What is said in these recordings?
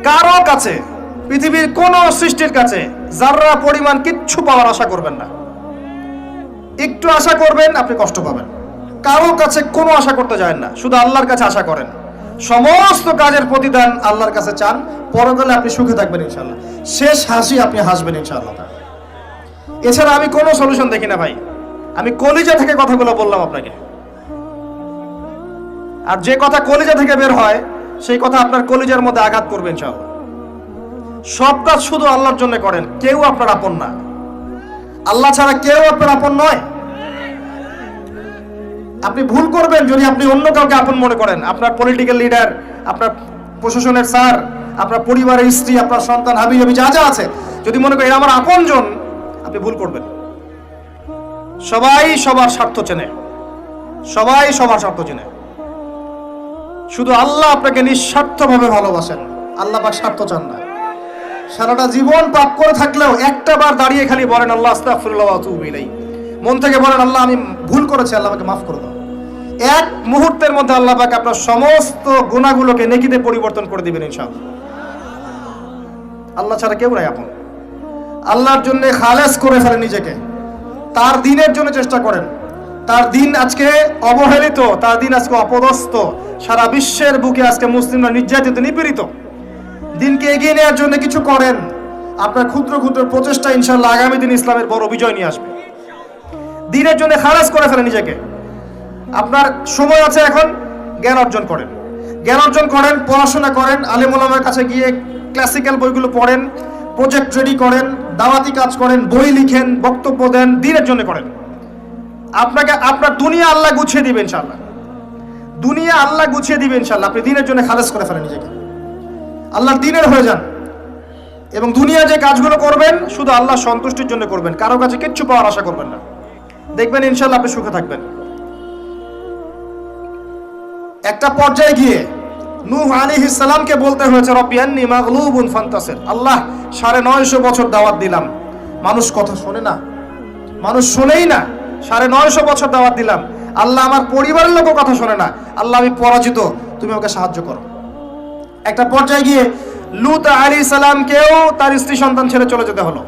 কারো কাছে, পৃথিবীর কোন সৃষ্টির কাছে যাররা পরিমাণ কিচ্ছু পাওয়ার আশা করবেন না। একটু আশা করবেন আপনি কষ্ট পাবেন। কারো কাছে কোনো আশা করতে যায় না, শুধু আল্লাহর কাছে আশা করেন। সমস্ত কাজের প্রতিদান আল্লাহর কাছে চান, পরকালে আপনি সুখে থাকবেন ইনশাআল্লাহ। শেষ হাসি আপনি হাসবেন ইনশাআল্লাহ। এছাড়া আমি কোনো সলিউশন দেখি না ভাই। আমি কলিজা থেকে কথাগুলো বললাম আপনাকে, আর যে কথা কলিজা থেকে বের হয় সেই কথা আপনার কলিজার মধ্যে আঘাত করবে ইনশাআল্লাহ। সব কাজ শুধু আল্লাহর জন্য করেন, কেউ আপনার আপন না। আল্লাহ ছাড়া কেউ আপনার আপন নয়। আপনি ভুল করবেন যদি আপনি অন্য কাউকে আপন মনে করেন। আপনার পলিটিক্যাল লিডার, আপনার প্রশাসনের স্যার, আপনার পরিবারের স্ত্রী, আপনার সন্তান, হাবি হাবি যা যা আছে, যদি মনে করেন আমার আপনজন, আপনি ভুল করবেন। সবাই সবার স্বার্থ চেনে, সবাই সবার স্বার্থ চেনে। শুধু আল্লাহ আপনাকে নিঃস্বার্থভাবে ভালোবাসেন, আল্লাহ পাক স্বার্থ চান না। সারাটা জীবন পাপ করে থাকলেও একটা বার দাঁড়িয়ে খালি বলেন আল্লাহ আস্তাগফিরুল্লাহ ওয়া আতুবু ইলাইহি। মন থেকে বলেন আল্লাহ আমি ভুল করেছি, আল্লাহ আমাকে মাফ করে দাও। এক মুহূর্তের মধ্যে আল্লাহ পাক আপনার সমস্ত গুনাহগুলোকে নেকিতে পরিবর্তন করে দিবেন ইনশাআল্লাহ। আল্লাহ ছাড়া কেউ নাই আপন। আল্লাহর জন্য খালেস করে ফেলেন নিজেকে, তার দ্বীনের জন্য চেষ্টা করেন। তার দ্বীন আজকে অবহেলিত, তার দ্বীন আজকে অপদস্থ। সারা বিশ্বের বুকে আজকে মুসলিমরা নির্যাতিত, নিপীড়িত। দ্বীনকে এগিয়ে নেওয়ার জন্য কিছু করেন। আপনার ক্ষুদ্র ক্ষুদ্র প্রচেষ্টা ইনশাআল্লাহ আগামী দিন ইসলামের বড় বিজয় নিয়ে আসবে। দ্বীনের জন্য খালেস করে ফেলেন নিজেকে। আপনার সময় আছে এখন, জ্ঞান অর্জন করেন, জ্ঞান অর্জন করেন, পড়াশোনা করেন, আলেম ওলামার কাছে গিয়ে ক্লাসিক্যাল বইগুলো পড়েন, প্রজেক্ট রেডি করেন, দাওয়াতি কাজ করেন, বই লিখেন, বক্তব্য দেন, দ্বীনের জন্য করেন। আপনাকে আপনার দুনিয়া আল্লাহ গুছিয়ে দিবেন ইনশাআল্লাহ। দুনিয়া আল্লাহ গুছিয়ে দিবেন ইনশাআল্লাহ। আপনি দ্বীনের জন্য খালেস করে ফেলেন নিজেকে, আল্লাহর দ্বীনের হয়ে যান। এবং দুনিয়া যে কাজগুলো করবেন শুধু আল্লাহ সন্তুষ্টির জন্য করবেন, কারো কাছে কিচ্ছু পাওয়ার আশা করবেন না। দেখবেন ইনশাআল্লাহ আপনি সুখে থাকবেন। একটা পর্যায়ে গিয়ে নূহ আলাইহিস সালামকে বলতে হয়েছে রব্বি আন্নী মাগলুবুন ফান্তাসির। আল্লাহ 950 বছর দাওয়াত দিলাম, মানুষ কথা শোনে না, মানুষ শোনেই না। 950 বছর দাওয়াত দিলাম, আল্লাহ আমার পরিবারের লোকও কথা শোনে না। আল্লাহ আমি পরাজিত, তুমি আমাকে সাহায্য করো। একটা পর্যায়ে গিয়ে লূত আলাইহিস সালামকেও তার স্ত্রী সন্তান ছেড়ে চলে যেতে হলো।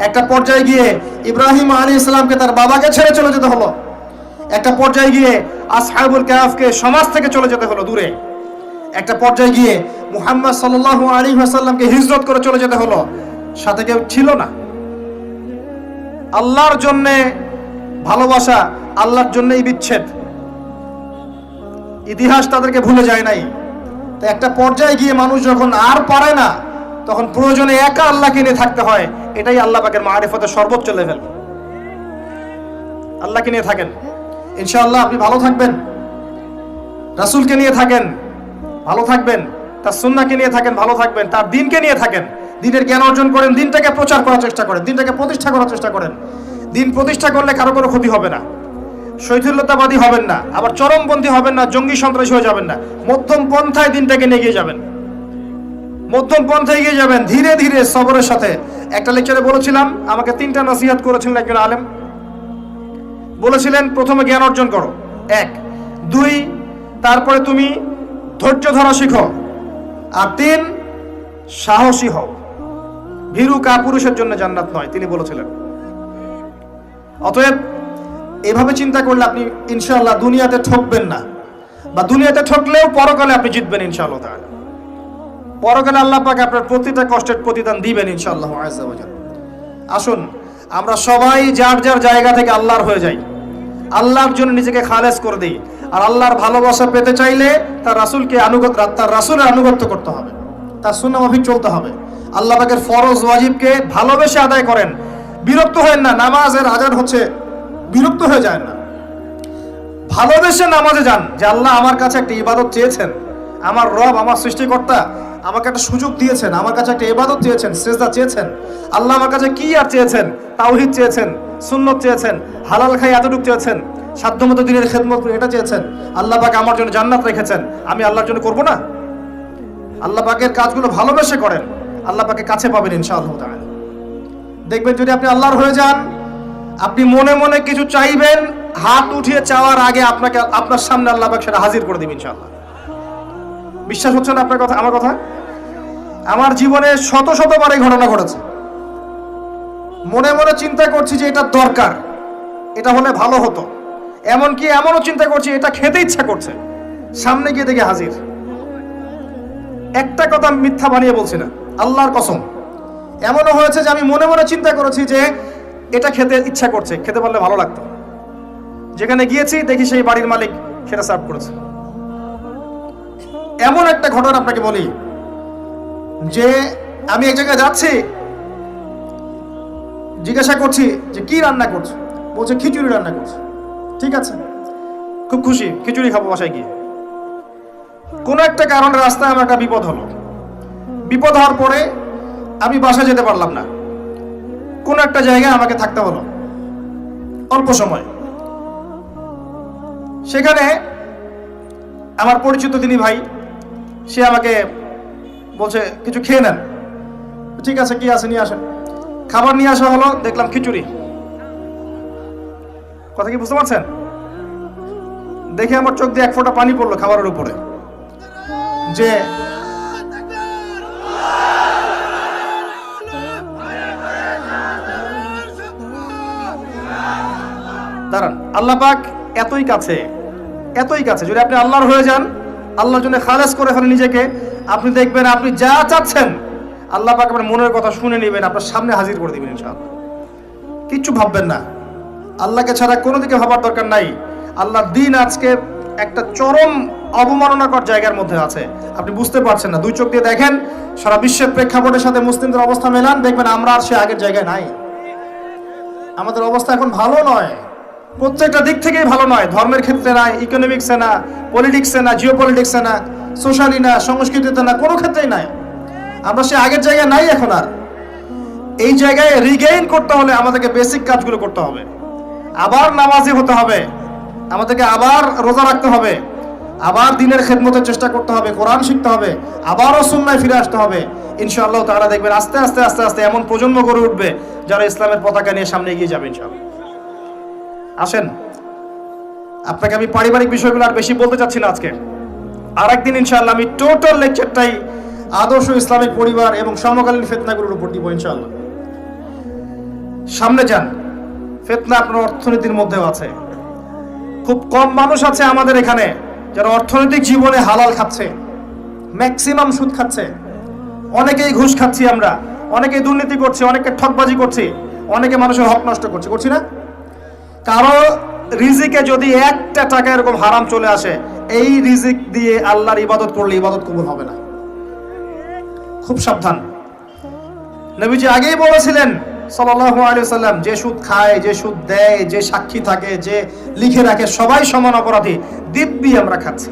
একটা পর্যায়ে গিয়ে ইব্রাহিম আলাইহিস সালামকে তার বাবাকে ছেড়ে চলে যেতে হলো। একটা পর্যায়ে গিয়ে আসহাবুল কাহফকে সমাজ থেকে চলে যেতে হলো দূরে। একটা পর্যায়ে গিয়ে মুহাম্মদ সাল্লাল্লাহু আলাইহি ওয়াসাল্লামকে হিজরত করে চলে যেতে হলো, সাথে কেউ ছিল না। আল্লাহর জন্য ভালোবাসা, আল্লাহর জন্যই বিচ্ছেদ। ইতিহাস তাদেরকে ভুলে যায় নাই। তো একটা পর্যায়ে গিয়ে মানুষ যখন আর পারে না, তখন প্রয়োজনে একা আল্লাহকে নিয়ে থাকতে হয়। এটাই আল্লাহ পাকের মারিফতের সর্বোচ্চ লেভেল। আল্লাহকে নিয়ে থাকেন, ইনশাআল্লাহ আপনি ভালো থাকবেন। রাসূলকে নিয়ে থাকেন, ভালো থাকবেন। তার সুন্নাহকে নিয়ে থাকেন, ভালো থাকবেন। তার দ্বীনকে নিয়ে থাকেন, দ্বীনের জ্ঞান অর্জন করেন, দ্বীনটাকে প্রচার করার চেষ্টা করেন, দ্বীনটাকে প্রতিষ্ঠা করার চেষ্টা করেন। দ্বীন প্রতিষ্ঠা করলে কারো কোনো ক্ষতি হবে না। শৈথিল্যতাবাদী হবেন না, আবার চরমপন্থী হবেন না, জঙ্গি সন্ত্রাসী হয়ে যাবেন না। মধ্যম পন্থায় দ্বীনটাকে নিয়ে গিয়ে যাবেন, মধ্যম পন্থায় এগিয়ে যাবেন, ধীরে ধীরে সবরের সাথে। একটা লেকচারে বলেছিলাম, আমাকে 3টা নসিহত করেছিলেন একজন আলেম। বলেছিলেন প্রথমে জ্ঞান অর্জন করো, 1, 2, তারপরে তুমি ধৈর্য ধরা শিখো, আর 3 সাহসী হও। ভীরু কাপুরুষের জন্য জান্নাত নয়, তিনি বলেছিলেন। অতএব এভাবে চিন্তা করলে আপনি ইনশাআল্লাহ দুনিয়াতে ঠকবেন না, বা দুনিয়াতে ঠকলেও পরকালে আপনি জিতবেন ইনশাআল্লাহ তাআলা। পরকালে আল্লাহ পাক আপনার প্রতিটা কষ্টের প্রতিদান দিবেন ইনশাআল্লাহ আযজা ওয়া জাল। আসুন আমরা সবাই যার যার জায়গা থেকে আল্লাহর হয়ে যাই, আল্লাহর জন্য নিজেকে খালেস করে দিই। আর আল্লাহর ভালোবাসা পেতে চাইলে তার রাসূলকে তার রাসূলের আনুগত্য করতে হবে, তার সুন্নাহ মাফিক চলতে হবে। আল্লাহ পাকের ফরজ ওয়াজিবকে ভালোবেসে আদায় করেন, বিরক্ত হয়েন না। নামাজের আজান হচ্ছে, বিরক্ত হয়ে যায় না, ভালোবেসে নামাজে যান। যে আল্লাহ আমার কাছে একটা ইবাদত চেয়েছেন, আমার রব, আমার সৃষ্টিকর্তা আমাকে একটা সুযোগ দিয়েছেন, আমার কাছে একটা ইবাদত চেয়েছেন, সিজদা চেয়েছেন। আল্লাহ আমার কাছে কি আর চেয়েছেন? তাওহীদ চেয়েছেন, সুন্নত চেয়েছেন, হালাল খাই এতটুকু চেয়েছেন, সাধ্যমতো দিনের খেদমত এটা চেয়েছেন। আল্লাহ পাক আমার জন্য জান্নাত রেখেছেন, আমি আল্লাহর জন্য করব না? আল্লাহ পাকের কাজগুলো ভালোবেসে করেন, আল্লাহ পাকে কাছে পাবেন ইনশাআল্লাহ তাআলা। দেখবেন যদি আপনি আল্লাহর হয়ে যান, আপনি মনে মনে কিছু চাইবেন, হাত উঠিয়ে চাওয়ার আগে আপনার সামনে আল্লাহ পাক সেটা হাজির করে দিবেন ইনশাআল্লাহ। বিশ্বাস হচ্ছে না আপনার কথা, আমার কথা? আমার জীবনে শত শতবার এই ঘটনা ঘটেছে। মনে মনে চিন্তা করছি যে এটা দরকার, এটা হলে ভালো হতো, এমনকি এমনও চিন্তা করছি এটা খেতে ইচ্ছা করছে, সামনে গিয়ে দেখে হাজির। একটা কথা মিথ্যা বানিয়ে বলছি না, আল্লাহর কসম। এমনও হয়েছে যে আমি মনে মনে চিন্তা করেছি যে এটা খেতে ইচ্ছা করছে, খেতে পারলে ভালো লাগতো। যেখানে গিয়েছি দেখি সেই বাড়ির মালিক সেটা সার্ভ করেছে। এমন একটা ঘটনা আপনাকে বলি যে আমি এক জায়গায় যাচ্ছি, জিজ্ঞাসা করছি যে কি রান্না করছো, বলছে খিচুড়ি রান্না করছে। ঠিক আছে, খুব খুশি, খিচুড়ি খাবো বাসায় গিয়ে। কোনো একটা কারণে রাস্তায় আমার একটা বিপদ হলো। বিপদ হওয়ার পরে আমি বাসায় যেতে পারলাম না, কোনো একটা জায়গায় আমাকে থাকতে হলো অল্প সময়। সেখানে আমার পরিচিত তিনি ভাই, সে আমাকে বলছে কিছু খেয়ে নেন। ঠিক আছে, কি আছে নিয়ে আসেন। খাবার নিয়ে আসা হলো, দেখলাম খিচুড়ি। কথা কি বুঝতে পারছেন? দেখে আমার চোখ দিয়ে এক ফোঁটা পানি পড়লো খাবারের উপরে, যে দাঁড়ান, আল্লাহ পাক এতই কাছে, এতই কাছে। যদি আপনি আল্লাহর হয়ে যান, আল্লাহর জন্য খালেস করে ফেলেন নিজেকে, আপনি দেখবেন আপনি যা চাচ্ছেন আল্লাহ পাক আপনার মনের কথা শুনে নেবেন, আপনার সামনে হাজির করে দিবেন ইনশাআল্লাহ। কিচ্ছু ভাববেন না, আল্লাহকে ছাড়া কোনো দিকে ভাবার দরকার নাই। আল্লাহর দিন আজকে একটা চরম অবমাননাকর জায়গার মধ্যে আছে, আপনি বুঝতে পারছেন না। দুই চোখ দিয়ে দেখেন, সারা বিশ্বের প্রেক্ষাপটের সাথে মুসলিমদের অবস্থা মেলান, দেখবেন আমরা আর সে আগের জায়গায় নাই। আমাদের অবস্থা এখন ভালো নয়, প্রত্যেকটা দিক থেকেই ভালো নয়। ধর্মের ক্ষেত্রে না, ইকোনমিক্সে না, পলিটিক্সে না, জিও পলিটিক্সে না, সোশ্যালি না, সংস্কৃতিতে না, কোনো ক্ষেত্রেই নাই। আমরা সে আগের জায়গায় নাই এখন আর। এই জায়গায় রিগেইন করতে হলে আমাদেরকে বেসিক কাজগুলো করতে হবে। আবার নামাজি হতে হবে, আমাদেরকে আবার রোজা রাখতে হবে, আবার দিনের খেদমতের চেষ্টা করতে হবে, কোরআন শিখতে হবে, আবারও সুন্নায় ফিরে আসতে হবে। ইনশাআল্লাহ তাআলা দেখবেন আস্তে আস্তে আস্তে আস্তে এমন প্রজন্ম গড়ে উঠবে যারা ইসলামের পতাকা নিয়ে সামনে এগিয়ে যাবে ইনশাআল্লাহ। আসেন, আপনাকে আমি পারিবারিক বিষয়গুলো আর বেশি বলতে চাচ্ছি না আজকে। আর একদিন ইনশাআল্লাহ আমি টোটাল লেকচারটাই আদর্শ ইসলামিক পরিবার এবং সমকালীন ফিতনাগুলোর উপর দিব ইনশাআল্লাহ। সামনে যান, ফিতনা আপনার অর্থনীতির মধ্যেও আছে। খুব কম মানুষ আছে আমাদের এখানে যারা অর্থনৈতিক জীবনে হালাল খাচ্ছে, ম্যাক্সিমাম সুদ খাচ্ছে। অনেকেই ঘুষ খাচ্ছি আমরা, অনেকেই দুর্নীতি করছি, অনেকে ঠকবাজি করছি, অনেকে মানুষের হক নষ্ট করছি না? কারো রিজিকে যদি একটা টাকা এরকম হারাম চলে আসে, এই রিজিক দিয়ে আল্লাহর ইবাদত করলে ইবাদত কবুল হবে না। খুব সাবধান। নবীজি আগেই বলেছিলেন সাল্লাল্লাহু আলাইহি ওয়াসাল্লাম, যে সুদ খায়, যে সুদ দেয়, যে সাক্ষী থাকে, যে লিখে রাখে, সবাই সমান অপরাধী। দিব্যি আমরা খাচ্ছি।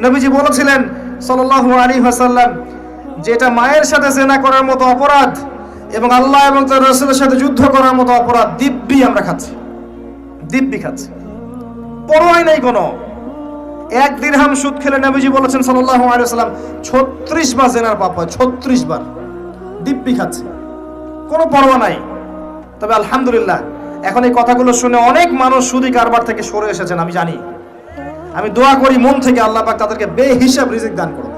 নবীজি বলেছিলেন সাল্লাল্লাহু আলাইহি ওয়াসাল্লাম, যেটা মায়ের সাথে জেনা করার মতো অপরাধ এবং আল্লাহ এবং তার রাসূলের সাথে যুদ্ধ করার মতো অপরাধ, দিব্যি আমরা খাচ্ছি, দিব্যি খাচ্ছি, পরোয়াই নাই কোনো। এক দিরহাম সুদ খেলে নবীজি বলেছেন সাল্লাল্লাহু আলাইহি ওয়াসাল্লাম 36 বার জেনার পাপ হয়, 36 বার। দিব্যি খাচ্ছে, কোনো পরোয়া নাই। তবে আলহামদুলিল্লাহ এখন এই কথাগুলো শুনে অনেক মানুষ সুদি কারবার থেকে সরে এসেছেন, আমি জানি। আমি দোয়া করি মন থেকে আল্লাহ পাক তাদেরকে বেহিসাব রিজিক দান করুন।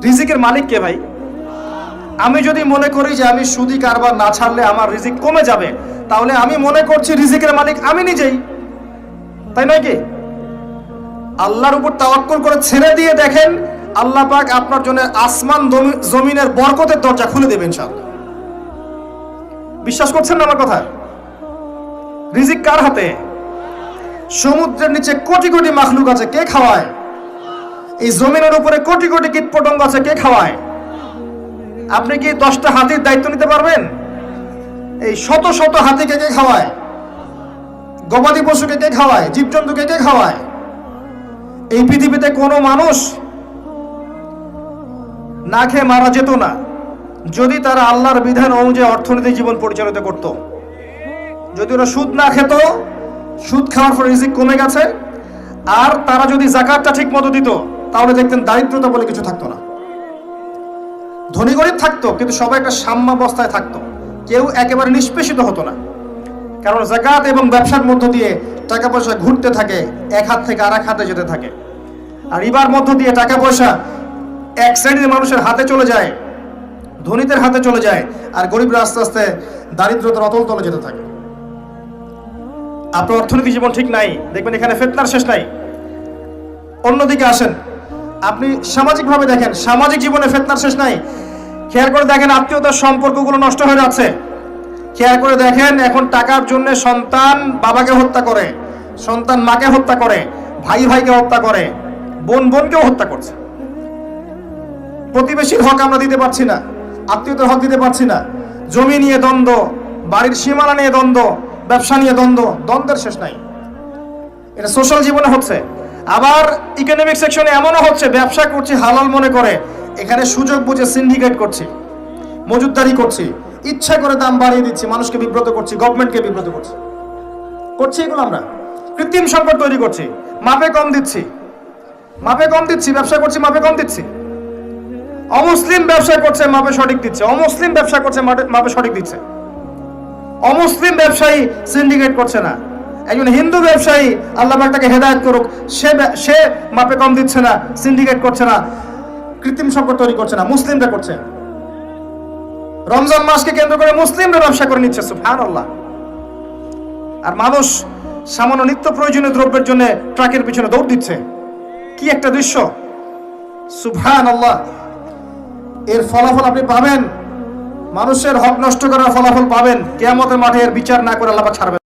রিজিকের মালিক কে ভাই? আমি যদি মনে করি যে আমি সুদি কারবার না ছাড়লে আমার রিজিক কমে যাবে, তাহলে আমি মনে করছি রিজিকের মালিক আমি নিজেই, তাই নয় কি? আল্লাহর উপর তাওয়াক্কুল করে ছেড়ে দিয়ে দেখেন, আল্লাহ পাক আপনার জন্য আসমান জমিনের বরকতের দরজা খুলে দেবেন ইনশাআল্লাহ। বিশ্বাস করছেন না আমার কথা? রিজিক কার হাতে? সমুদ্রের নিচে কোটি কোটি মাখলুক আছে, কে খাওয়ায়? এই জমিনের উপরে কোটি কোটি কীটপতঙ্গ আছে, কে খাওয়ায়? আপনি কি 10টা হাতির দায়িত্ব নিতে পারবেন? এই শত শত হাতিকে কে খাওয়ায়? গবাদি পশুকে কে খাওয়ায়? জীবজন্তুকে কে খাওয়ায়? এই পৃথিবীতে কোনো মানুষ না খেয়ে মারা যেত না যদি তারা আল্লাহর বিধান অনুযায়ী অর্থনৈতিক জীবন পরিচালিত করত। যদি ওরা সুদ না খেত, সুদ খাওয়ার পর রিজিক কমে গেছে, আর তারা যদি যাকাতটা ঠিক মতো দিত, তাহলে দেখতেন দারিদ্রতা বলে কিছু থাকতো না। ধনী গরিব থাকতো, কিন্তু সবাই একটা সাম্যাবস্থায় থাকতো, কেউ একেবারে নিষ্পেষিত হতো না। কারণ যাকাত এবং ব্যবসার মধ্য দিয়ে টাকা পয়সা ঘুরতে থাকে, এক হাত থেকে আর এক হাতে যেতে থাকে। আর রিবার মধ্য দিয়ে টাকা পয়সা এক শ্রেণীর মানুষের হাতে চলে যায়, ধনীদের হাতে চলে যায়, আর গরিবরা আস্তে আস্তে দারিদ্রতার অতল তলে যেতে থাকে। আপনার অর্থনৈতিক জীবন ঠিক নাই, দেখবেন এখানে ফিতনার শেষ নাই। অন্যদিকে আসেন, আপনি সামাজিকভাবে দেখেন, সামাজিক জীবনে ফিতনার শেষ নাই। খেয়াল করে দেখেন, আত্মীয়তার সম্পর্কগুলো নষ্ট হয়ে যাচ্ছে। খেয়াল করে দেখেন, এখন টাকার জন্য সন্তান বাবাকে হত্যা করে, সন্তান মাকে হত্যা করে, ভাই ভাইকে হত্যা করে, বোন বোনকেও হত্যা করছে। প্রতিবেশীর হক আমরা দিতে পারছি না, আত্মীয়তার হক দিতে পারছি না। জমি নিয়ে দ্বন্দ্ব, বাড়ির সীমানা নিয়ে দ্বন্দ্ব, ব্যবসা নিয়ে দ্বন্দ্ব, দ্বন্দ্বের শেষ নাই। এটা সোশ্যাল জীবনে হচ্ছে। আবার ইকোনমিক সেকশনে এমনও হচ্ছে, ব্যবসা করছি হালাল মনে করে, এখানে সুযোগ বুঝে সিন্ডিকেট করছি, মজুতদারি করছি, ইচ্ছা করে দাম বাড়িয়ে দিচ্ছি, মানুষকে বিব্রত করছি, গভর্নমেন্টকে বিব্রত করছি। এগুলো আমরা কৃত্রিম সংকট তৈরি করছি, মাপে কম দিচ্ছি, ব্যবসা করছি মাপে কম দিচ্ছি। অমুসলিম ব্যবসা করছে, মাপে সঠিক দিচ্ছে। অমুসলিম ব্যবসা করছে, মাপে সঠিক দিচ্ছে। অমুসলিম ব্যবসায়ী সিন্ডিকেট করছে না। একজন হিন্দু ব্যবসায়ী, আল্লাহ পাক তাকে হেদায়েত করুক, সে মাপে কম দিচ্ছে না, সিন্ডিকেট করছে না, কৃত্রিম সংকট তৈরি করছে না, মুসলিমরা করছে। রমজান মাসকে কেন্দ্র করে মুসলিমরা ব্যবসা করে নিচ্ছে, সুবহানাল্লাহ। আর মানুষ সামান্য নিত্য প্রয়োজনীয় দ্রব্যের জন্য ট্রাকের পিছনে দৌড় দিচ্ছে। কি একটা দৃশ্য, সুবহানাল্লাহ। এর ফলাফল আপনি পাবেন, মানুষের হক নষ্ট করার ফলাফল পাবেন। কিয়ামতের মাঠে এর বিচার না করে আল্লাহ পাক ছাড়বেন।